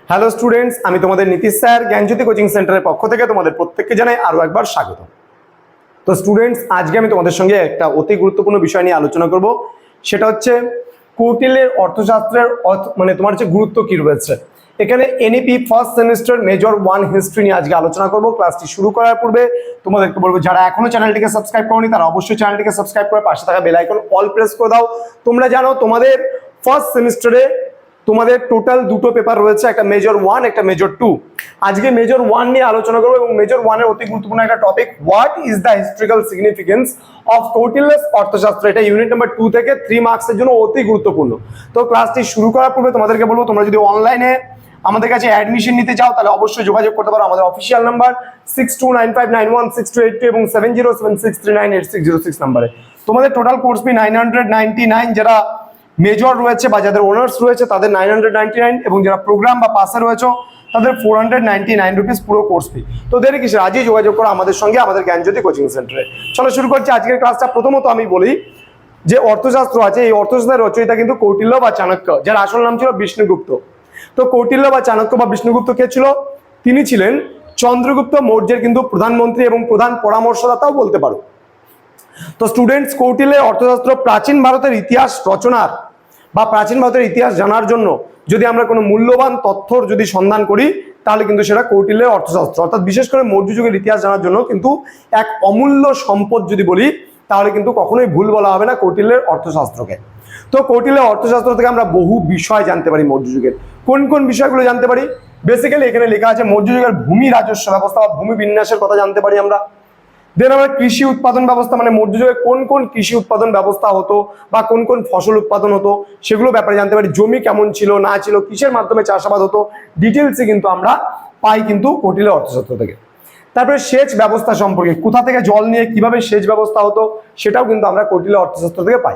Hello students, আমি তোমাদের Nitish sir জ্ঞানজ্যোতি coaching সেন্টারের পক্ষ থেকে তোমাদের প্রত্যেককে জানাই আরো একবার স্বাগত। তো স্টুডেন্টস, আজকে আমি তোমাদের সঙ্গে একটা অতি গুরুত্বপূর্ণ বিষয় নিয়ে আলোচনা করব। সেটা হচ্ছে কৌটিল্যের অর্থশাস্ত্রের তোমার হচ্ছে গুরুত্ব কি রয়েছে। এখানে NEP first semester major 1 history নিয়ে আজকে আলোচনা করব। ক্লাসটি শুরু করার পূর্বে তোমাদেরকে বলবো, যারা এখনো চ্যানেলটিকে সাবস্ক্রাইব করোনি তারা অবশ্যই চ্যানেলটিকে সাবস্ক্রাইব করে পাশে থাকা বেল আইকন অল প্রেস করে দাও। তোমরা জানো তোমাদের ফার্স্ট সেমিস্টারে তোমাদের টোটাল দুটো পেপার রয়েছে, একটা মেজর 1 একটা মেজর 2। আজকে মেজর 1 নিয়ে আলোচনা করব এবং মেজর 1 এর অতি গুরুত্বপূর্ণ একটা topic, what is the historical significance of Kautilya's Arthashastra. এটা ইউনিট নাম্বার 2 থেকে 3 মার্কসের জন্য অতি গুরুত্বপূর্ণ। তো ক্লাসটি শুরু করার পূর্বে তোমাদেরকে বলবো, তোমরা যদি অনলাইনে আমাদের কাছে অ্যাডমিশন নিতে চাও তাহলে অবশ্যই যোগাযোগ করতে পারো। আমাদের অফিসিয়াল নাম্বার 6295916282 এবং 7076398606 নাম্বারে। তোমাদের টোটাল কোর্স ফি 999, যারা মেজর রয়েছে বা যাদের অনার্স রয়েছে তাদের 999, এবং যারা প্রোগ্রাম বা পাসে রয়েছে তাদের 499 রুপিস পুরো কোর্স ফি। তো দেরি কিসের, আজই যোগাযোগ করো আমাদের সঙ্গে, আমাদের জ্ঞানজ্যোতি কোচিং সেন্টারে। চলো শুরু করছি আজকের ক্লাসটা। প্রথমত আমি বলি যে অর্থশাস্ত্র আছে, এই অর্থশাস্ত্রের রচয়িতা কিন্তু কৌটিল্য বা চাণক্য, যার আসল নাম ছিল বিষ্ণুগুপ্ত। তো কৌটিল্য বা চাণক্য বা বিষ্ণুগুপ্ত কে ছিল? তিনি ছিলেন চন্দ্রগুপ্ত মৌর্যের কিন্তু প্রধানমন্ত্রী এবং প্রধান পরামর্শদাতাও বলতে পারো। তো স্টুডেন্টস, কৌটিল্যের অর্থশাস্ত্র প্রাচীন ভারতের ইতিহাস রচনার বা প্রাচীন ভারতের ইতিহাস জানার জন্য যদি আমরা কোনো মূল্যবান তথ্যর যদি সন্ধান করি তাহলে কিন্তু সেটা কৌটিল্যের অর্থশাস্ত্র। অর্থাৎ বিশেষ করে মৌর্য যুগের ইতিহাস জানার জন্য কিন্তু এক অমূল্য সম্পদ যদি বলি তাহলে কিন্তু কখনোই ভুল বলা হবে না কৌটিল্যের অর্থশাস্ত্রকে। তো কৌটিল্যের অর্থশাস্ত্র থেকে আমরা বহু বিষয় জানতে পারি মৌর্য যুগের। কোন কোন বিষয়গুলো জানতে পারি? বেসিক্যালি এখানে লেখা আছে মৌর্য যুগের ভূমি রাজস্ব ব্যবস্থা বা ভূমি বিন্যাসের কথা জানতে পারি আমরা। দেন আমরা কৃষি উৎপাদন ব্যবস্থা, মানে মৌর্য যুগে কোন কোন কৃষি উৎপাদন ব্যবস্থা হতো বা কোন কোন ফসল উৎপাদন হতো সেগুলো ব্যাপারে জানতে পারি। জমি কেমন ছিল না ছিল, কিসের মাধ্যমে চাষাবাদ হতো, ডিটেলসে কিন্তু আমরা পাই কিন্তু কৌটিল্য অর্থশাস্ত্র থেকে। তারপরে সেচ ব্যবস্থা সম্পর্কে, কোথা থেকে জল নিয়ে কিভাবে সেচ ব্যবস্থা হতো সেটাও কিন্তু আমরা কৌটিল্য অর্থশাস্ত্র থেকে পাই।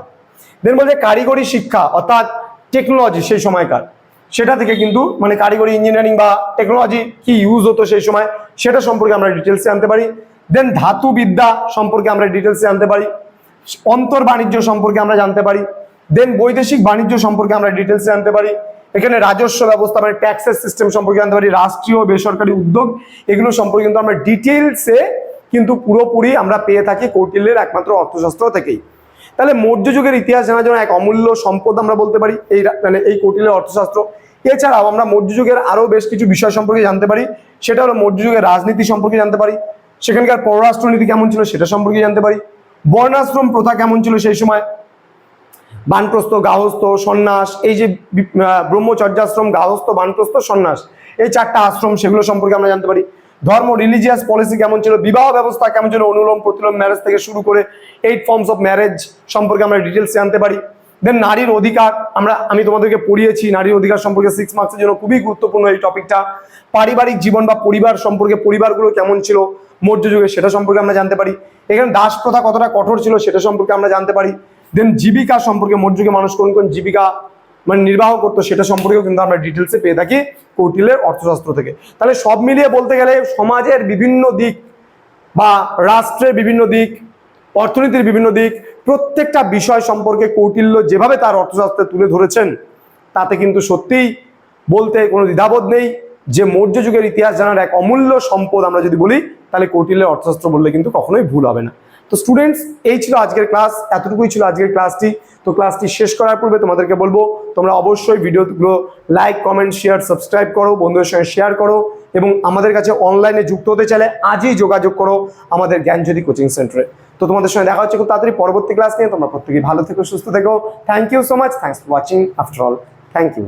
দেন বলছে কারিগরি শিক্ষা অর্থাৎ টেকনোলজি সেই সময়কার, সেটা থেকে কিন্তু মানে কারিগরি ইঞ্জিনিয়ারিং বা টেকনোলজি কি ইউজ হতো সেই সময় সেটা সম্পর্কে আমরা ডিটেলসে জানতে পারি। দেন ধাতু বিদ্যা সম্পর্কে আমরা ডিটেলসে জানতে পারি। অন্তর বাণিজ্য সম্পর্কে আমরা জানতে পারি। দেন বৈদেশিক বাণিজ্য সম্পর্কে আমরা ডিটেলসে জানতে পারি। এখানে রাজস্ব ব্যবস্থা মানে ট্যাক্সের সিস্টেম সম্পর্কে জানতে পারি। রাষ্ট্রীয় বেসরকারি উদ্যোগ এগুলো সম্পর্কে কিন্তু আমরা ডিটেলসে কিন্তু পুরোপুরি আমরা পেয়ে থাকি কৌটিল্যের একমাত্র অর্থশাস্ত্র থেকেই। তাহলে মৌর্য যুগের ইতিহাস জানার জন্য এক অমূল্য সম্পদ আমরা বলতে পারি এই কৌটিল্যের অর্থশাস্ত্র। এছাড়াও আমরা মৌর্য যুগের আরো বেশ কিছু বিষয় সম্পর্কে জানতে পারি। সেটা হলো মৌর্য যুগের রাজনীতি সম্পর্কে জানতে পারি, সেখানকার পররাষ্ট্রনীতি কেমন ছিল সেটা সম্পর্কে জানতে পারি। বর্ণাশ্রম প্রথা কেমন ছিল সেই সময়, বানপ্রস্থ, গার্হস্থ্য, সন্ন্যাস, এই যে ব্রহ্মচর্যাশ্রম, গার্হস্থ্য, বানপ্রস্থ, সন্ন্যাস, এই 4টা আশ্রম সেগুলো সম্পর্কে আমরা জানতে পারি। ধর্ম, রিলিজিয়াস পলিসি কেমন ছিল, বিবাহ ব্যবস্থা কেমন ছিল, অনুলোম প্রতিলোম ম্যারেজ থেকে শুরু করে 8 ফর্মস অফ ম্যারেজ সম্পর্কে আমরা ডিটেলস জানতে পারি। দেন নারীর অধিকার, আমি তোমাদেরকে পড়িয়েছি নারীর অধিকার সম্পর্কে 6 মার্কসের জন্য খুবই গুরুত্বপূর্ণ এই টপিকটা। পারিবারিক জীবন বা পরিবার সম্পর্কে, পরিবারগুলো কেমন ছিল মৌর্য যুগে সেটা সম্পর্কে আমরা জানতে পারি। এখানে দাস প্রথা কতটা কঠোর ছিল সেটা সম্পর্কে আমরা জানতে পারি। দেন জীবিকা সম্পর্কে, মৌর্য যুগে মানুষ কোন কোন জীবিকা নির্বাহ করতো সেটা সম্পর্কেও কিন্তু আমরা ডিটেলসে পেয়ে থাকি কৌটিল্যের অর্থশাস্ত্র থেকে। তাহলে সব মিলিয়ে বলতে গেলে সমাজের বিভিন্ন দিক বা রাষ্ট্রের বিভিন্ন দিক, অর্থনীতির বিভিন্ন দিক, প্রত্যেকটা বিষয় সম্পর্কে কৌটিল্য যেভাবে তার অর্থশাস্ত্রে তুলে ধরেছেন তাতে কিন্তু সত্যিই বলতে কোনো দ্বিধাবোধ নেই যে মৌর্য যুগের ইতিহাস জানার এক অমূল্য সম্পদ আমরা যদি বলি তাহলে কৌটিল্যের অর্থশাস্ত্র বললে কিন্তু কখনোই ভুল হবে না। তো স্টুডেন্টস, এই ছিল আজকের ক্লাস, এতটুকুই ছিল আজকের ক্লাসটি। তো ক্লাসটি শেষ করার পূর্বে তোমাদেরকে বলবো তোমরা অবশ্যই ভিডিওগুলো লাইক, কমেন্ট, শেয়ার, সাবস্ক্রাইব করো, বন্ধুদের সঙ্গে শেয়ার করো, এবং আমাদের কাছে অনলাইনে যুক্ত হতে চাইলে আজই যোগাযোগ করো আমাদের জ্ঞানজ্যোতি কোচিং সেন্টারে। তো তোমাদের সঙ্গে দেখা হচ্ছে খুব তাড়াতাড়ি পরবর্তী ক্লাস নিয়ে। তোমরা প্রত্যেকেই ভালো থেকো, সুস্থ থেকো। Thank you so much, thanks for watching after all, thank you.